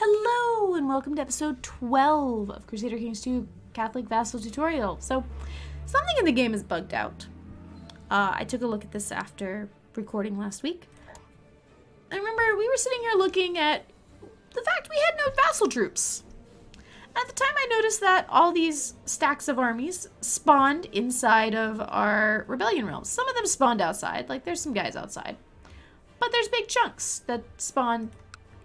Hello and welcome to episode 12 of Crusader Kings 2 Catholic Vassal Tutorial. So, something in the game is bugged out. I took a look at this after recording last week. I remember we were sitting here looking at the fact we had no vassal troops. At the time I noticed that all these stacks of armies spawned inside of our rebellion realms. Some of them spawned outside, like there's some guys outside. But there's big chunks that spawn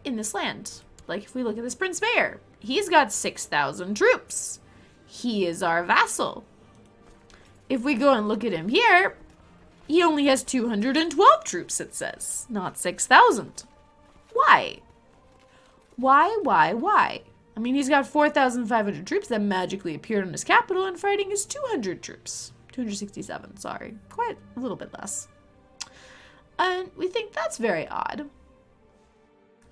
in this land. Like if we look at this Prince Mayor, he's got 6,000 troops. He is our vassal. If we go and look at him here, he only has 212 troops, it says, not 6,000. Why? Why? I mean, he's got 4,500 troops that magically appeared on his capital and fighting his 200 troops. 267, sorry. Quite a little bit less. And we think that's very odd.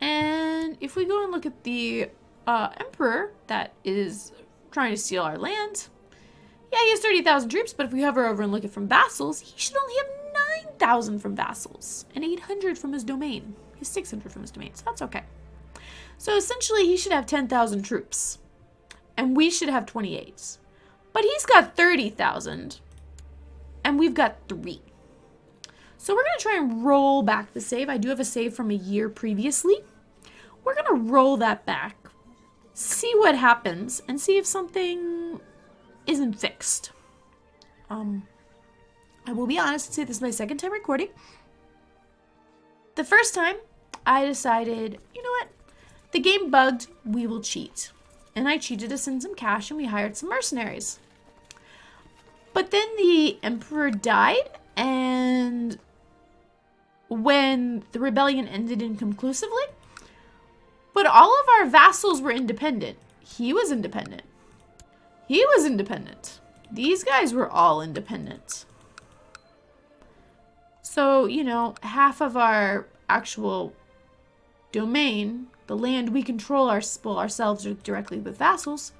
And if we go and look at the emperor that is trying to steal our land, yeah, he has 30,000 troops, but if we hover over and look at from vassals, he should only have 9,000 from vassals and 800 from his domain. He has 600 from his domain, so that's okay. So essentially, he should have 10,000 troops, and we should have 28. But he's got 30,000, and we've got 3. So we're going to try and roll back the save. I do have a save from a year previously. We're going to roll that back, see what happens, and see if something isn't fixed. I will be honest and say this is my second time recording. The first time, I decided, you know what? The game bugged, we will cheat. And I cheated to send some cash and we hired some mercenaries. But then the emperor died, and when the rebellion ended inconclusively, but all of our vassals were independent. He was independent. He was independent. These guys were all independent. So, you know, half of our actual domain, the land we control ourselves or directly with vassals,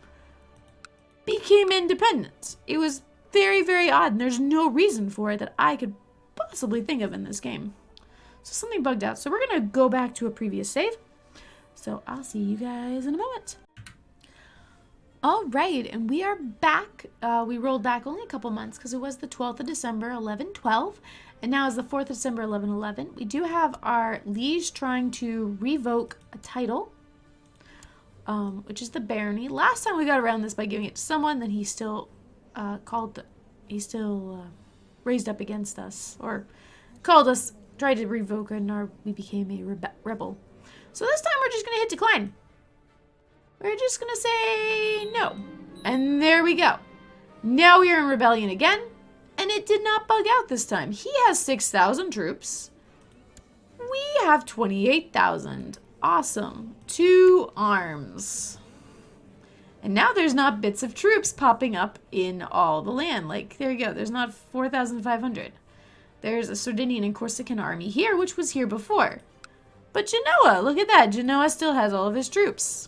became independent. It was very, very odd, and there's no reason for it that I could possibly think of in this game. So something bugged out. So we're going to go back to a previous save. So I'll see you guys in a moment. All right, and we are back. We rolled back only a couple months because it was the 12th of December, 11/12, and now is the 4th of December, 11/11. We do have our liege trying to revoke a title, which is the barony. Last time we got around this by giving it to someone, then he still raised up against us, or called us, tried to revoke it, and we became a rebel. So this time we're just going to hit decline. We're just going to say no. And there we go. Now we are in rebellion again, and it did not bug out this time. He has 6,000 troops. We have 28,000. Awesome. 2 arms. And now there's not bits of troops popping up in all the land. Like, there you go. There's not 4,500. There's a Sardinian and Corsican army here, which was here before. But Genoa, look at that. Genoa still has all of his troops.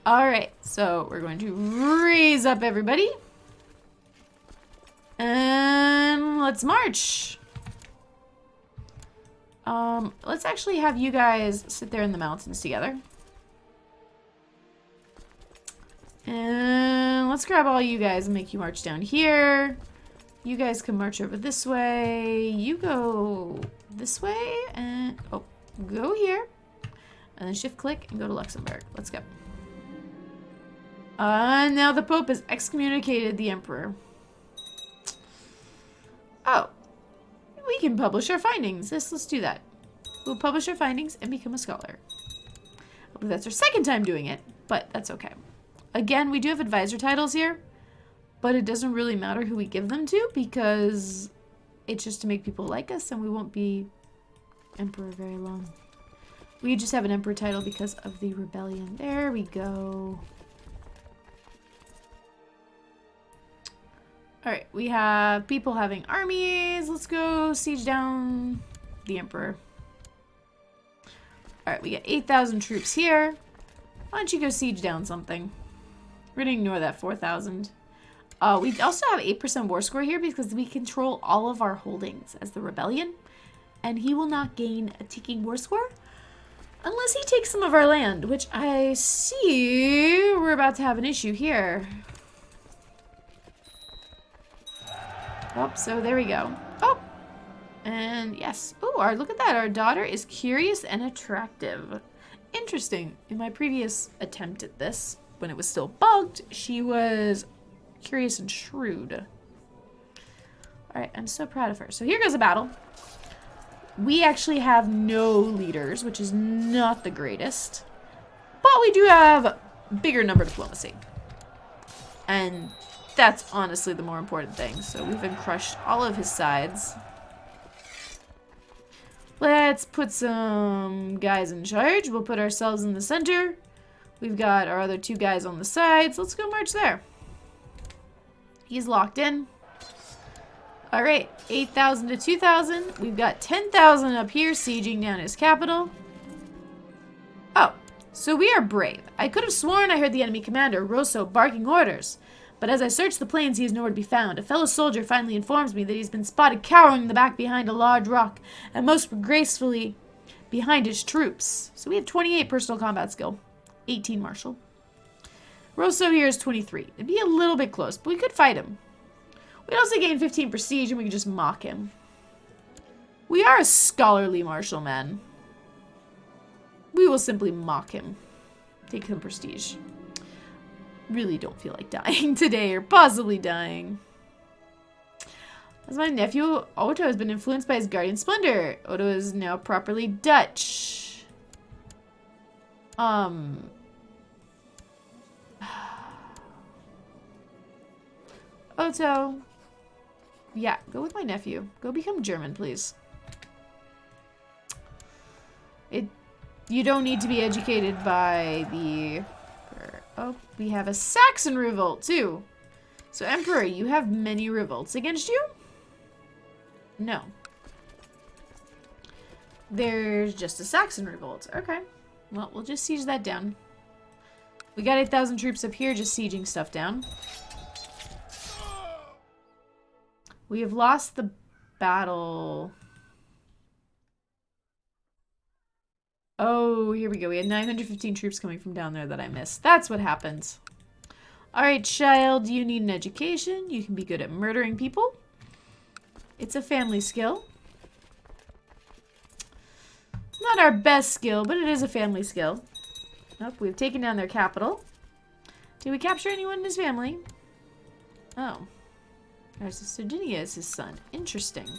Alright, so we're going to raise up everybody. And let's march. Let's actually have you guys sit there in the mountains together. And let's grab all you guys and make you march down here. You guys can march over this way. You go this way and go here. And then shift click and go to Luxembourg. Let's go. Now the Pope has excommunicated the Emperor. Oh. We can publish our findings. Let's do that. We'll publish our findings and become a scholar. I believe that's our second time doing it, but that's okay. Again, we do have advisor titles here, but it doesn't really matter who we give them to because it's just to make people like us, and we won't be Emperor very long. We just have an Emperor title because of the rebellion. There we go. Alright, we have people having armies. Let's go siege down the Emperor. Alright, we got 8,000 troops here. Why don't you go siege down something? We're going to ignore that 4,000. We also have 8% war score here because we control all of our holdings as the rebellion. And he will not gain a ticking war score Unless he takes some of our land, which I see we're about to have an issue here. Oh, so there we go. Oh, and yes. Oh, look at that. Our daughter is curious and attractive. Interesting. In my previous attempt at this, when it was still bugged, she was curious and shrewd. All right, I'm so proud of her. So here goes a battle. We actually have no leaders, which is not the greatest. But we do have bigger number diplomacy. And that's honestly the more important thing. So we've been crushed all of his sides. Let's put some guys in charge. We'll put ourselves in the center. We've got our other two guys on the sides. Let's go march there. He's locked in. All right, 8,000 to 2,000. We've got 10,000 up here sieging down his capital. Oh, so we are brave. I could have sworn I heard the enemy commander, Rosso, barking orders. But as I search the plains, he is nowhere to be found. A fellow soldier finally informs me that he's been spotted cowering in the back behind a large rock, and most gracefully behind his troops. So we have 28 personal combat skill, 18 martial. Rosso here is 23. It'd be a little bit close, but we could fight him. We'd also gain 15 prestige, and we could just mock him. We are a scholarly martial man. We will simply mock him. Take some prestige. Really don't feel like dying today, or possibly dying. As my nephew, Otto, has been influenced by his guardian splendor. Otto is now properly Dutch. Otto. Yeah, go with my nephew. Go become German, please. You don't need to be educated by the... Oh, we have a Saxon revolt, too. So, Emperor, you have many revolts against you? No. There's just a Saxon revolt. Okay. Well, we'll just siege that down. We got 8,000 troops up here just sieging stuff down. We have lost the battle. Oh, here we go. We had 915 troops coming from down there that I missed. That's what happens. Alright, child, you need an education. You can be good at murdering people. It's a family skill. Not our best skill, but it is a family skill. Nope, we've taken down their capital. Did we capture anyone in his family? Oh. There's a Sardinia as his son. Interesting.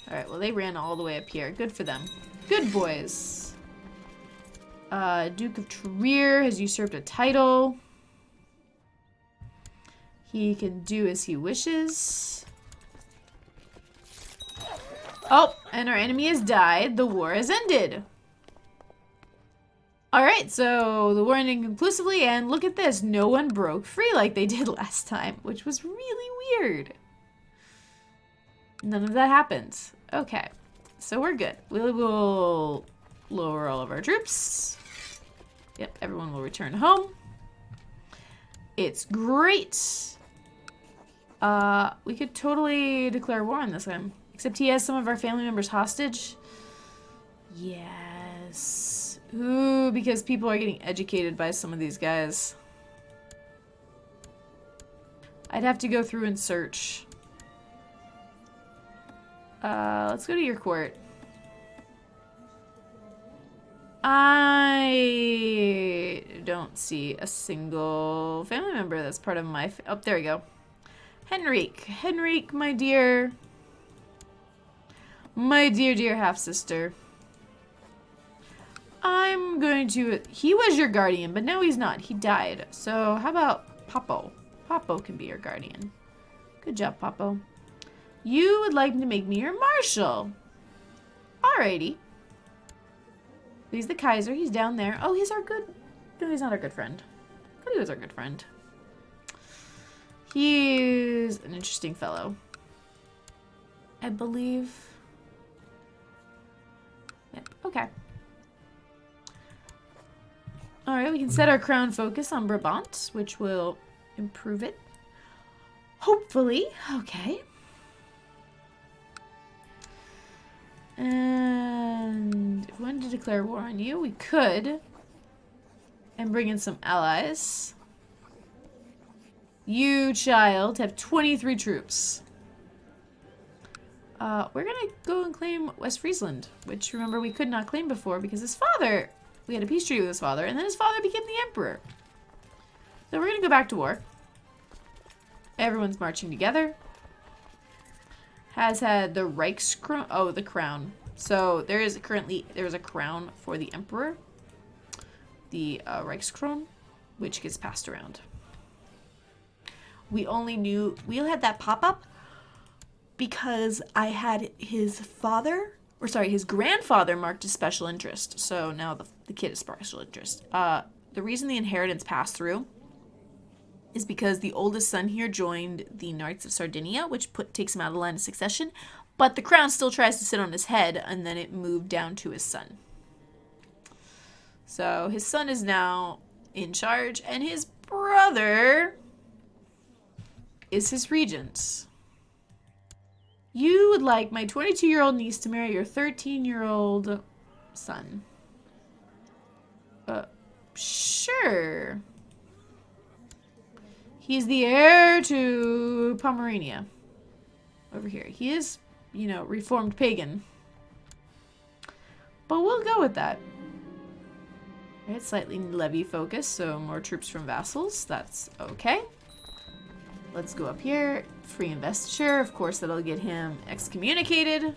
Alright, well they ran all the way up here. Good for them. Good boys. Duke of Trier has usurped a title. He can do as he wishes. Oh, and our enemy has died. The war has ended. Alright, so the war ended conclusively, and look at this. No one broke free like they did last time, which was really weird. None of that happened. Okay, so we're good. We will lower all of our troops. Yep, everyone will return home. It's great. We could totally declare war on this guy. Except he has some of our family members hostage. Yes. Ooh, because people are getting educated by some of these guys. I'd have to go through and search. Let's go to your court. I don't see a single family member that's part of my... Oh, there we go. Henrique. Henrique, my dear... My dear, dear half-sister. I'm going to... He was your guardian, but now he's not. He died. So how about Papo? Papo can be your guardian. Good job, Papo. You would like to make me your marshal. Alrighty. He's the Kaiser. He's down there. Oh, he's our good... No, he's not our good friend. But he was our good friend. He's an interesting fellow. I believe... Yep, okay. Alright, we can set our crown focus on Brabant, which will improve it. Hopefully. Okay. And if we want wanted to declare war on you, we could. And bring in some allies. You, child, have 23 troops. We're gonna go and claim West Friesland, which, remember, we could not claim before because his father... We had a peace treaty with his father, and then his father became the emperor. So we're gonna go back to war. Everyone's marching together. Has had the Reichskron... Oh, the crown. So there is a crown for the emperor. The Reichskron, which gets passed around. We had that pop up because I had his grandfather marked as special interest. So now the kid is special interest. The reason the inheritance passed through is because the oldest son here joined the Knights of Sardinia, which takes him out of the line of succession. But the crown still tries to sit on his head, and then it moved down to his son. So his son is now in charge, and his brother is his regent. You would like my 22-year-old niece to marry your 13-year-old son. Sure. He's the heir to Pomerania. Over here. He is, you know, reformed pagan. But we'll go with that. Alright, slightly levy focus, so more troops from vassals. That's okay. Let's go up here. Free investiture. Of course, that'll get him excommunicated.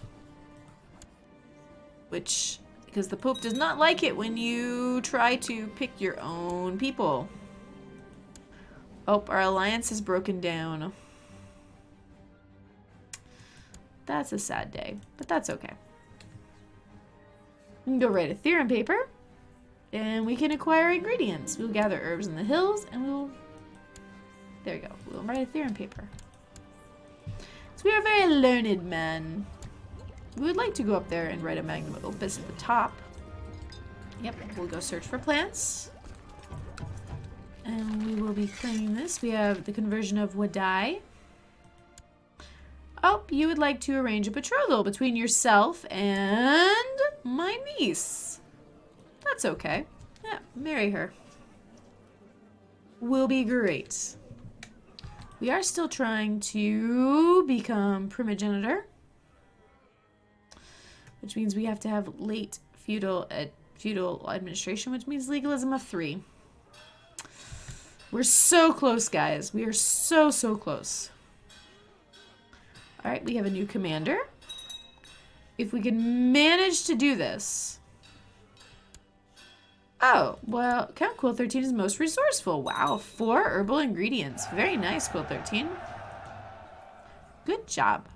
Which, because the Pope does not like it when you try to pick your own people. Oh, our alliance is broken down. That's a sad day, but that's okay. We can go write a theorem paper, and we can acquire ingredients. We'll gather herbs in the hills, and we'll... There we go. We'll write a theorem paper. So we are a very learned man. We would like to go up there and write a magnum opus at the top. Yep, we'll go search for plants. And we will be claiming this. We have the conversion of Wadai. Oh, you would like to arrange a betrothal between yourself and my niece. That's okay. Yeah, marry her. Will be great. We are still trying to become primogenitor, which means we have to have late feudal administration, which means legalism of 3. We're so close, guys. We are so, so close. All right, we have a new commander. If we can manage to do this. Oh, well, Count Quill 13 is most resourceful. Wow, 4 herbal ingredients. Very nice, Quill 13. Good job.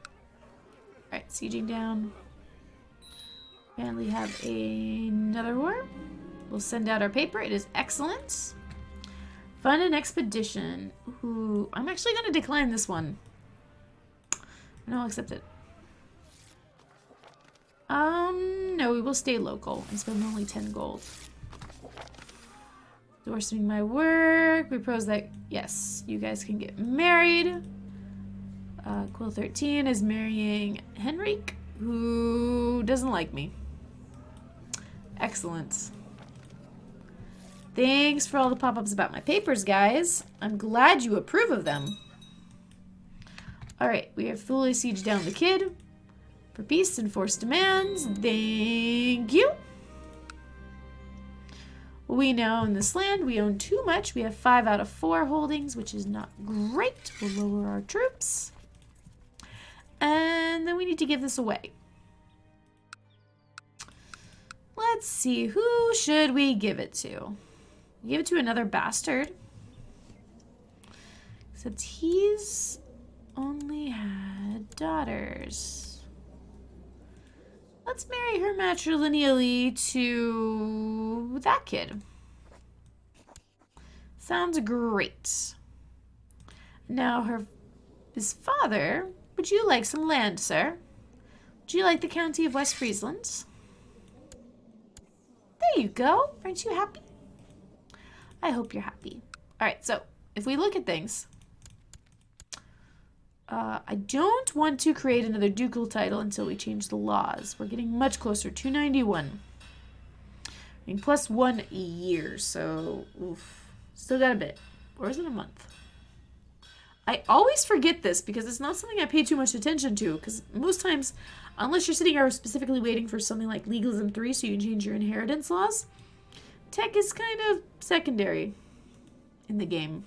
All right, sieging down. And we have another war. We'll send out our paper. It is excellent. Fund an expedition. Ooh, I'm actually going to decline this one. No, I'll accept it. No, we will stay local and spend only 10 gold. Endorsing my work. We propose that, yes, you guys can get married. Quill 13 is marrying Henrik, who doesn't like me. Excellent. Thanks for all the pop-ups about my papers, guys. I'm glad you approve of them. Alright, we have fully sieged down the kid. For peace and forced demands. Thank you. We now own this land. We own too much. We have 5 out of 4 holdings, which is not great. We'll lower our troops. And then we need to give this away. Let's see. Who should we give it to? Give it to another bastard. Except he's only had daughters. Let's marry her matrilineally to that kid. Sounds great. Now his father, would you like some land, sir? Would you like the county of West Friesland? There you go. Aren't you happy? I hope you're happy. All right, so if we look at things, I don't want to create another ducal title until we change the laws. We're getting much closer. 291. I mean, plus 1 year, so oof. Still got a bit. Or is it a month? I always forget this because it's not something I pay too much attention to. Because most times, unless you're sitting here specifically waiting for something like Legalism 3 so you can change your inheritance laws, tech is kind of secondary in the game.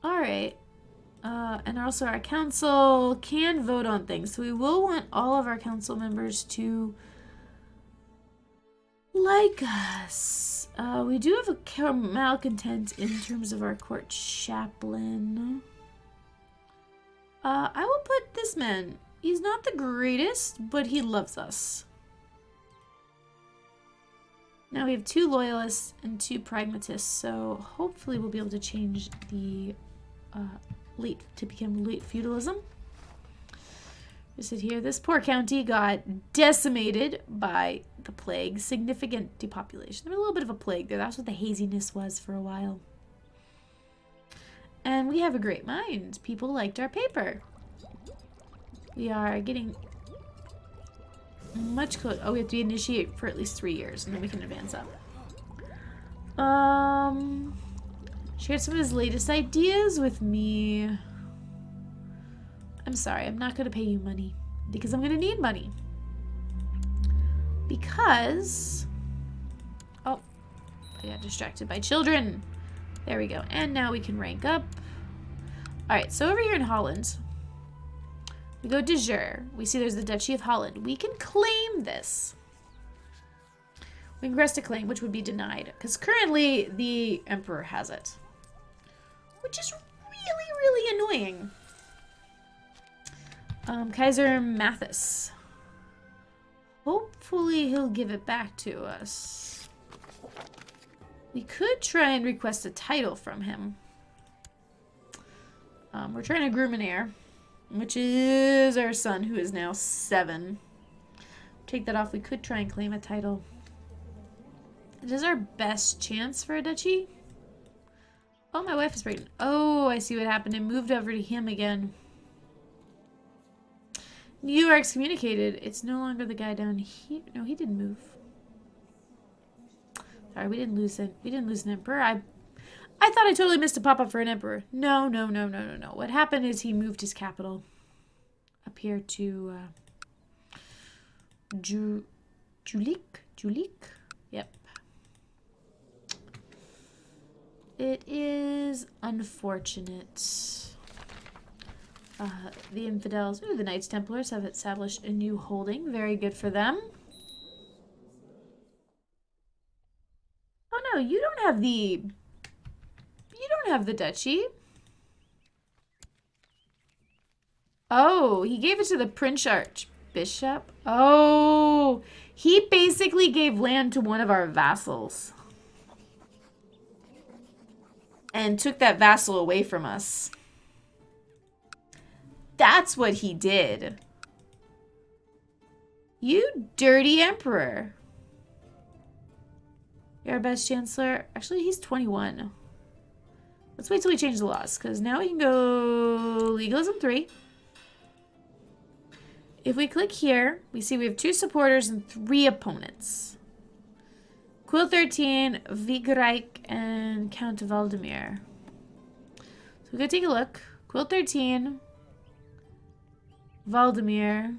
Alright. And also our council can vote on things. So we will want all of our council members to like us. We do have a malcontent in terms of our court chaplain. I will put this man. He's not the greatest, but he loves us. Now we have 2 loyalists and 2 pragmatists, so hopefully we'll be able to change the late to become late feudalism. We sit here. This poor county got decimated by the plague. Significant depopulation. There was a little bit of a plague there. That's what the haziness was for a while. And we have a great mind. People liked our paper. We are getting much closer. Oh, we have to initiate for at least 3 years, and then we can advance up. Shared some of his latest ideas with me. I'm sorry, I'm not going to pay you money. Because I'm going to need money. Because... oh, I got distracted by children. There we go. And now we can rank up. Alright, so over here in Holland, we go de jure. We see there's the Duchy of Holland. We can claim this. We can request a claim, which would be denied. Because currently, the Emperor has it. Which is really, really annoying. Kaiser Mathis. Hopefully he'll give it back to us. We could try and request a title from him. We're trying to groom an heir, which is our son, who is now 7. Take that off. We could try and claim a title. It is our best chance for a duchy. Oh, my wife is pregnant. Oh, I see what happened. It moved over to him again. You are excommunicated. It's no longer the guy down here. No, he didn't move. Sorry, we didn't lose it. We didn't lose an emperor. I thought I totally missed a pop-up for an emperor. No. What happened is he moved his capital up here to Julik? Yep. It is unfortunate. The infidels, ooh, the Knights Templars have established a new holding. Very good for them. Oh no, you don't have the duchy. Oh, he gave it to the Prince Archbishop. Oh, he basically gave land to one of our vassals. And took that vassal away from us. That's what he did. You dirty emperor. You're our best chancellor. Actually, he's 21. Let's wait till we change the laws, because now we can go Legalism 3. If we click here, we see we have 2 supporters and 3 opponents. Quill 13, Vigreich, and Count of Valdemir. So we go take a look. Quill 13, Valdemir,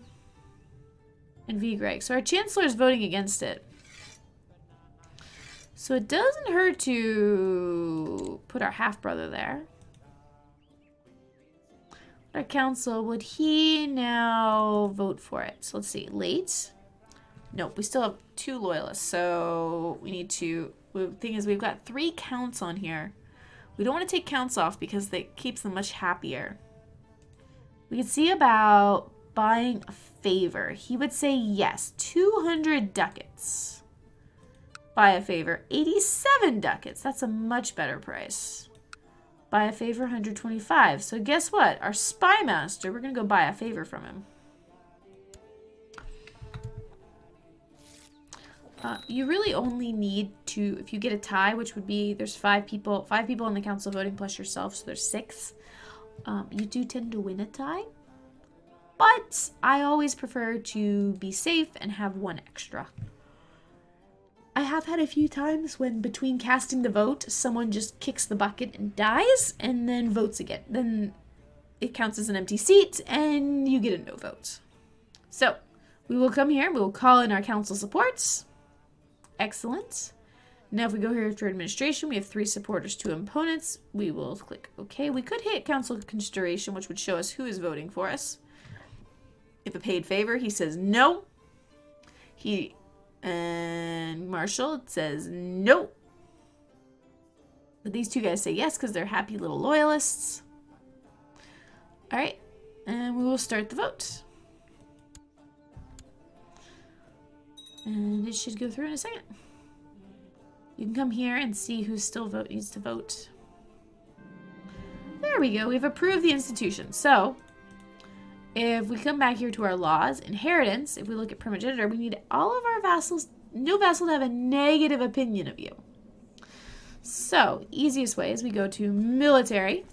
and Vigreich. So our chancellor is voting against it. So it doesn't hurt to put our half-brother there. Our council, would he now vote for it? So let's see, late. Nope, we still have 2 loyalists, so we need to... The thing is, we've got 3 counts on here. We don't want to take counts off because that keeps them much happier. We could see about buying a favor. He would say yes. 200 ducats. Buy a favor. 87 ducats. That's a much better price. Buy a favor, 125. So guess what? Our spy master, we're going to go buy a favor from him. You really only need to, if you get a tie, which would be, there's 5 people in the council voting plus yourself, so there's 6. You do tend to win a tie, but I always prefer to be safe and have one extra. I have had a few times when between casting the vote, someone just kicks the bucket and dies, and then votes again. Then it counts as an empty seat, and you get a no vote. So, we will come here, we will call in our council supports. Excellent. Now if we go here to administration, we have 3 supporters, 2 opponents. We will click OK. We could hit council consideration, which would show us who is voting for us. If a paid favor, he says no. And Marshall says no. But these 2 guys say yes because they're happy little loyalists. All right, and we will start the vote. And it should go through in a second. You can come here and see who still needs to vote. There we go. We've approved the institution. So if we come back here to our laws, inheritance, if we look at primogeniture, we need all of our vassals, no vassal to have a negative opinion of you. So easiest way is we go to military,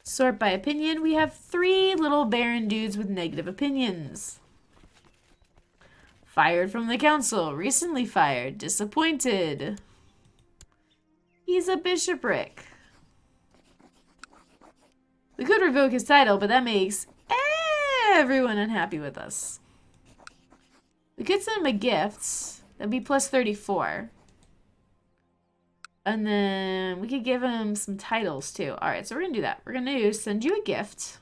sort by opinion. We have 3 little baron dudes with negative opinions. Fired from the council, recently fired, disappointed. He's a bishopric. We could revoke his title, but that makes everyone unhappy with us. We could send him a gift. That'd be plus 34. And then we could give him some titles too. Alright, so we're going to do that. We're going to send you a gift.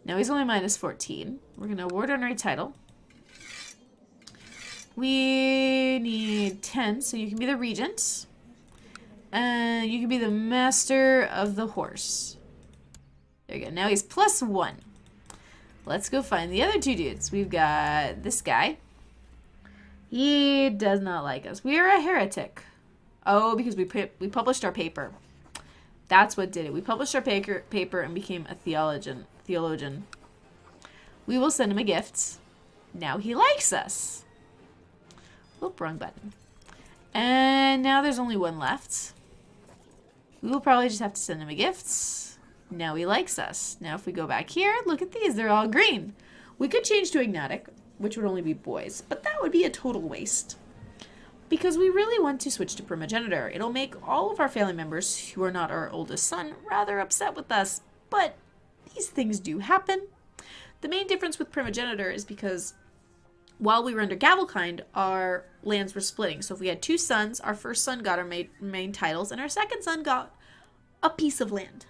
Now he's only minus 14. We're going to award honorary title. We need 10, so you can be the regent. And you can be the master of the horse. There you go. Now he's plus 1. Let's go find the other 2 dudes. We've got this guy. He does not like us. We are a heretic. Oh, because we published our paper. That's what did it. We published our paper and became a theologian. We will send him a gift. Now he likes us. Oop, wrong button. And now there's only 1 left. We will probably just have to send him a gift. Now he likes us. Now if we go back here, look at these. They're all green. We could change to agnatic, which would only be boys, but that would be a total waste. Because we really want to switch to primogeniture. It'll make all of our family members who are not our oldest son rather upset with us, but these things do happen. The main difference with primogeniture is because while we were under Gavelkind, our lands were splitting. So if we had 2 sons, our first son got our main titles, and our second son got a piece of land.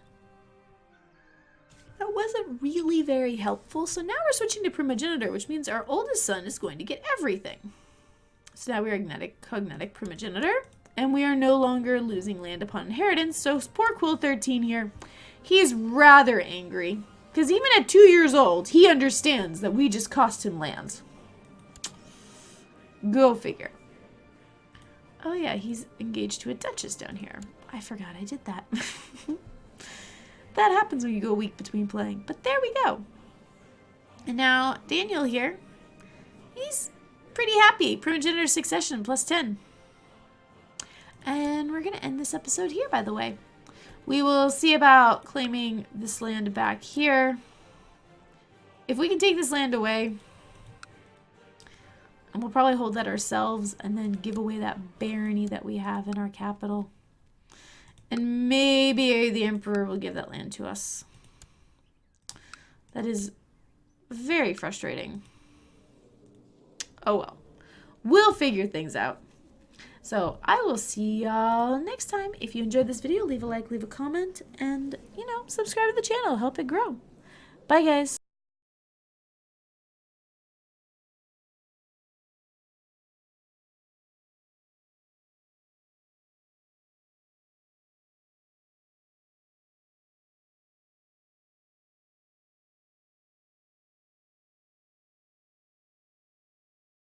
That wasn't really very helpful, so now we're switching to primogeniture, which means our oldest son is going to get everything. So now we're cognatic primogeniture, and we are no longer losing land upon inheritance, so poor Quill 13 here, he's rather angry, because even at 2 years old, he understands that we just cost him land. Go figure. Oh yeah, he's engaged to a duchess down here. I forgot I did that. That happens when you go a week between playing. But there we go. And now Daniel here, he's pretty happy. Primogeniture succession plus 10. And we're going to end this episode here, by the way. We will see about claiming this land back here. If we can take this land away, and we'll probably hold that ourselves and then give away that barony that we have in our capital. And maybe the Emperor will give that land to us. That is very frustrating. Oh well. We'll figure things out. So I will see y'all next time. If you enjoyed this video, leave a like, leave a comment, and, subscribe to the channel. Help it grow. Bye, guys.